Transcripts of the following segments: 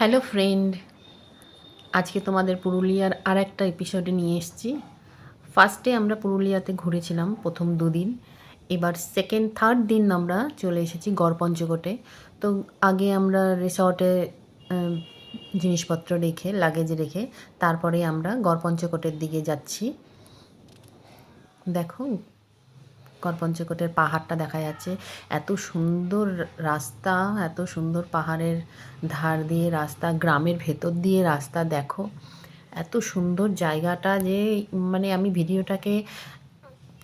Hello friend, আজকে তোমাদের পুরুলিয়ার আর একটা এপিসোডে নিয়ে এসেছি। ফার্স্টে আমরা পুরুলিয়াতে ঘুরেছিলাম প্রথম দুদিন, এবার সেকেন্ড থার্ড দিন আমরা চলে এসেছি গড়পঞ্চকোটে। তো আগে আমরা রিসর্টে জিনিসপত্র রেখে লাগেজ রেখে তারপরে আমরা গড়পঞ্চকোটের দিকে যাচ্ছি। দেখো গড়পঞ্চকোটের পাহাড়টা দেখা যাচ্ছে, এত সুন্দর রাস্তা, এত সুন্দর পাহাড়ের ধার দিয়ে রাস্তা, গ্রামের ভেতর দিয়ে রাস্তা। দেখো এত সুন্দর জায়গাটা যে মানে আমি ভিডিওটাকে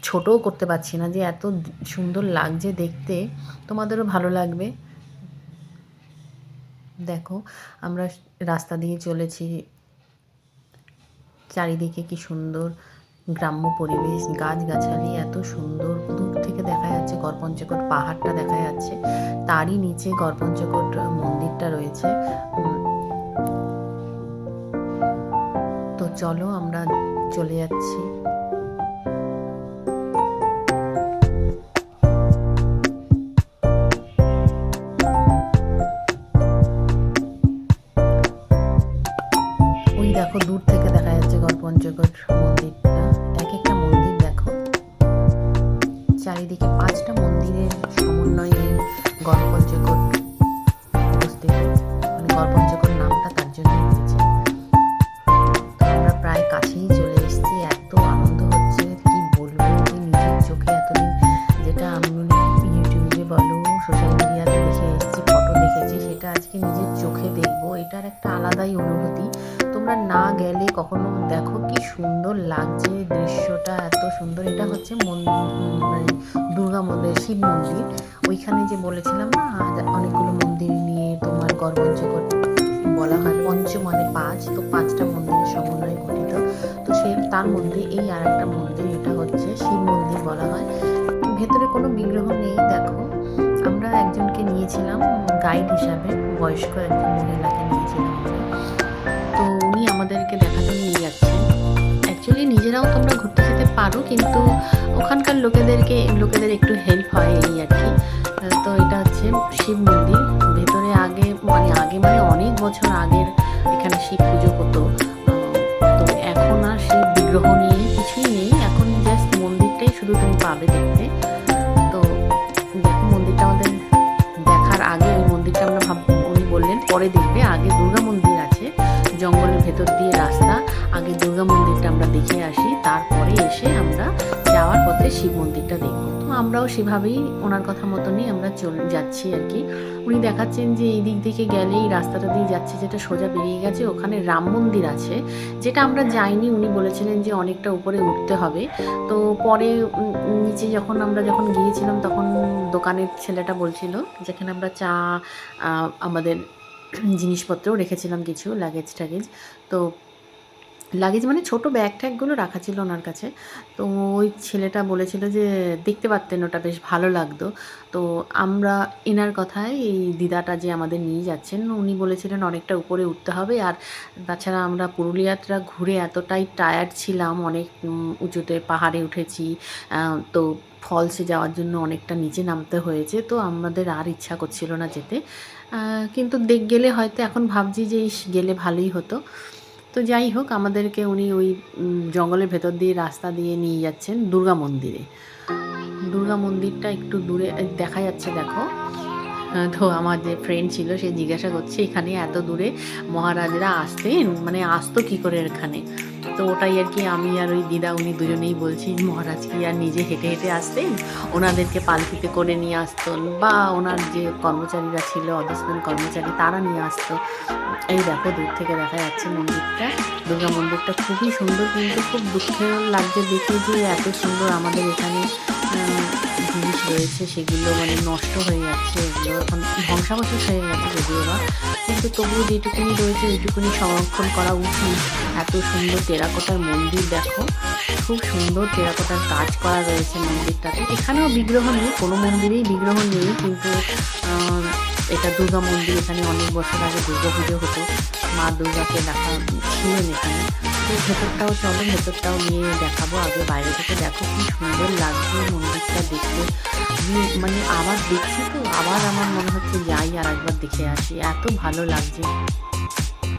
ছোটও করতে পারছি না, যে এত সুন্দর লাগছে দেখতে, তোমাদেরও ভালো লাগবে। দেখো আমরা রাস্তা দিয়ে চলেছি, চারিদিকে কি সুন্দর গ্রাম্য পরিবেশ, গাছগাছালি, এত সুন্দর। দূর থেকে দেখা যাচ্ছে গড়পঞ্চকোট পাহাড়টা দেখা যাচ্ছে, তারই নিচে গড়পঞ্চকোট মন্দিরটা রয়েছে। তো চলো আমরা চলে যাচ্ছি। ওই দেখো দূর থেকে দেখা যাচ্ছে গড়পঞ্চকোট মন্দিরটা। এক একটা মন্দির দেখো, চারিদিকে 5টা মন্দিরের সমন্বয়ে গড়পঞ্চকোট অবস্থিত। মানে গড়পঞ্চকোট নামটা তার জন্যই হয়েছে। তো আমরা প্রায় কাছেই চলে এসেছি, এত আনন্দ হচ্ছে কি বলবো, যে নিজের চোখে এতদিন যেটা আমি ইউটিউবে বলো সোশ্যাল মিডিয়াতে দেখে এসেছি, ফটো দেখেছি, সেটা আজকে নিজের চোখে দেখবো, এটার একটা আলাদাই অনুভূতি। তোমরা না গেলে কখনো দেখো কি সুন্দর লাগছে দৃশ্যটা, এত সুন্দর। এটা হচ্ছে মানে দুর্গা মন্দির, শিব মন্দির। ওইখানে যে বলেছিলাম না অনেকগুলো মন্দির নিয়ে তোমার গড়পঞ্চকোট বলা হয়, পঞ্চ মানে 5, তো 5টা মন্দিরের সমন্বয়ে গঠিত। তো তার মধ্যে এই আর একটা মন্দির, এটা হচ্ছে শিব মন্দির বলা হয়। ভেতরে কোনো বিগ্রহ নেই। দেখো আমরা একজনকে নিয়েছিলাম গাইড হিসাবে, বয়স্ক একজন মহিলাকে নিয়েছিলাম আমরা। তো উনি আমাদেরকে দেখাতে নিয়ে যাচ্ছেন। অ্যাকচুয়ালি নিজেরাও তোমরা ঘুরতে যেতে পারো, কিন্তু ওখানকার লোকেদের একটু হেল্প হয় এই আর কি। তো এটা হচ্ছে শিব মন্দির। ভেতরে আগে মানে অনেক বছর আগের এখানে শিব পুজো হতো। তো এখন আর সেই বিগ্রহ নেই, কিছুই নেই, এখন জাস্ট মন্দিরটাই শুধু তুমি পাবে দেখতে। তো দেখো মন্দিরটা আমাদের দেখার আগে, ওই মন্দিরটা আমরা উনি বললেন পরে দেখবে, আগে দুর্গা মন্দির আছে জঙ্গলের ভেতর দিয়ে রাস্তা, আগে দুর্গা মন্দিরটা আমরা দেখে আসি, তারপরে এসে আমরা যাওয়ার পথে শিব মন্দিরটা দেখব। তো আমরাও সেভাবেই ওনার কথা মতনই আমরা চলে যাচ্ছি আর কি। উনি দেখাচ্ছেন যে এই দিক থেকে গেলেই রাস্তাটা দিয়ে যাচ্ছে, যেটা সোজা বেরিয়ে গেছে, ওখানে রাম মন্দির আছে, যেটা আমরা যাইনি। উনি বলেছিলেন যে অনেকটা উপরে উঠতে হবে। তো পরে নিচে আমরা যখন গিয়েছিলাম, তখন দোকানের ছেলেটা বলছিল, যেখানে আমরা চা আমাদের জিনিসপত্রও রেখেছিলাম, কিছু লাগেজ টাগেজ। তো লাগেজ মানে ছোটো ব্যাগ ট্যাগগুলো রাখা ছিল ওনার কাছে। তো ওই ছেলেটা বলেছিল যে দেখতে পারতেন, ওটা বেশ ভালো লাগতো। তো আমরা এনার কথায়, এই দিদাটা যে আমাদের নিয়ে যাচ্ছেন, উনি বলেছিলেন অনেকটা উপরে উঠতে হবে। আর তাছাড়া আমরা পুরুলিয়াটা ঘুরে এতটাই টায়ার্ড ছিলাম, অনেক উঁচুতে পাহাড়ে উঠেছি, তো ফলসে যাওয়ার জন্য অনেকটা নিচে নামতে হয়েছে। তো আমাদের আর ইচ্ছা করছিল না যেতে, কিন্তু গেলে হয়তো এখন ভাবছি যে গেলে ভালোই হতো। তো যাই হোক, আমাদেরকে উনি ওই জঙ্গলের ভেতর দিয়ে রাস্তা দিয়ে নিয়ে যাচ্ছেন দুর্গা মন্দিরে। দুর্গা মন্দিরটা একটু দূরে দেখা যাচ্ছে, দেখো। তো আমার যে ফ্রেন্ড ছিল সে জিজ্ঞাসা করছে এখানে এত দূরে মহারাজরা আসতেন, মানে আসতো কী করে এখানে। তো ওটাই আর কি, আমি আর ওই দিদা উনি দুজনেই বলছি মহারাজ কি আর নিজে হেঁটে হেঁটে আসতেন, ওনাদেরকে পালকিতে করে নিয়ে আসতেন, বা ওনার যে কর্মচারীরা ছিল, অধস্তন কর্মচারী, তারা নিয়ে আসতো। এই দেখো দূর থেকে দেখা যাচ্ছে মন্দিরটা, দুর্গা মন্দিরটা খুবই সুন্দর, কিন্তু খুব দুঃখের লাগছে দেখে যে এত সুন্দর আমাদের এখানে জিনিস রয়েছে সেগুলো মানে নষ্ট হয়ে যাচ্ছে, এগুলো এখন ধ্বংসাবশেষ হয়ে গেছে যদিও বা, কিন্তু তবুও যেটুকুনি রয়েছে ওইটুকুনি সংরক্ষণ করা উচিত। এত সুন্দর টেরাকোটার মন্দির দেখো, খুব সুন্দর টেরাকোটার কাজ করা রয়েছে মন্দিরটাতে। এখানেও বিগ্রহ নেই, কোনো মন্দিরেই বিগ্রহ নেই, কিন্তু এটা দুর্গা মন্দির, এখানে অনেক বছর আগে দুর্গা পুজো হতো, মা দুর্গাকে দেখা ছিলেন এখানে। তো ভেতরটাও চলো, ভেতরটাও নিয়ে দেখাবো। আগে বাইরে থেকে দেখো কি সুন্দর লাগছে মন্দিরটা দেখতে, মানে আবার দেখছি তো আবার আমার মনে হচ্ছে যাই আর একবার দেখে আসি, এত ভালো লাগছে।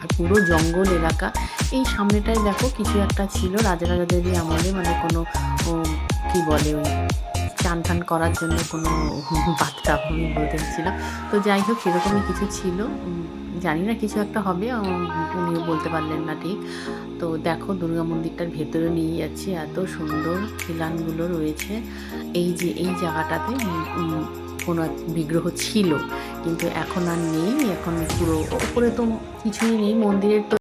আর পুরো জঙ্গল এলাকা। এই সামনেটায় দেখো কিছু একটা ছিল রাজাদেরই আমলে, মানে কোনো কি বলে ওই চান টান করার জন্য কোনো বাথটাব আমি বলতে চাইছিলাম। তো যাই হোক সেরকমই কিছু ছিল, জানি না কিছু একটা হবে, উনিও বলতে পারলেন না ঠিক। তো দেখো দুর্গা মন্দিরটার ভেতরে নিয়ে যাচ্ছে, এত সুন্দর খিলানগুলো রয়েছে। এই যে এই জায়গাটাতে কোনো এক বিগ্রহ ছিল, কিন্তু এখন আর নেই, এখন পুরো ওপরে তো কিছুই নেই মন্দিরের। তো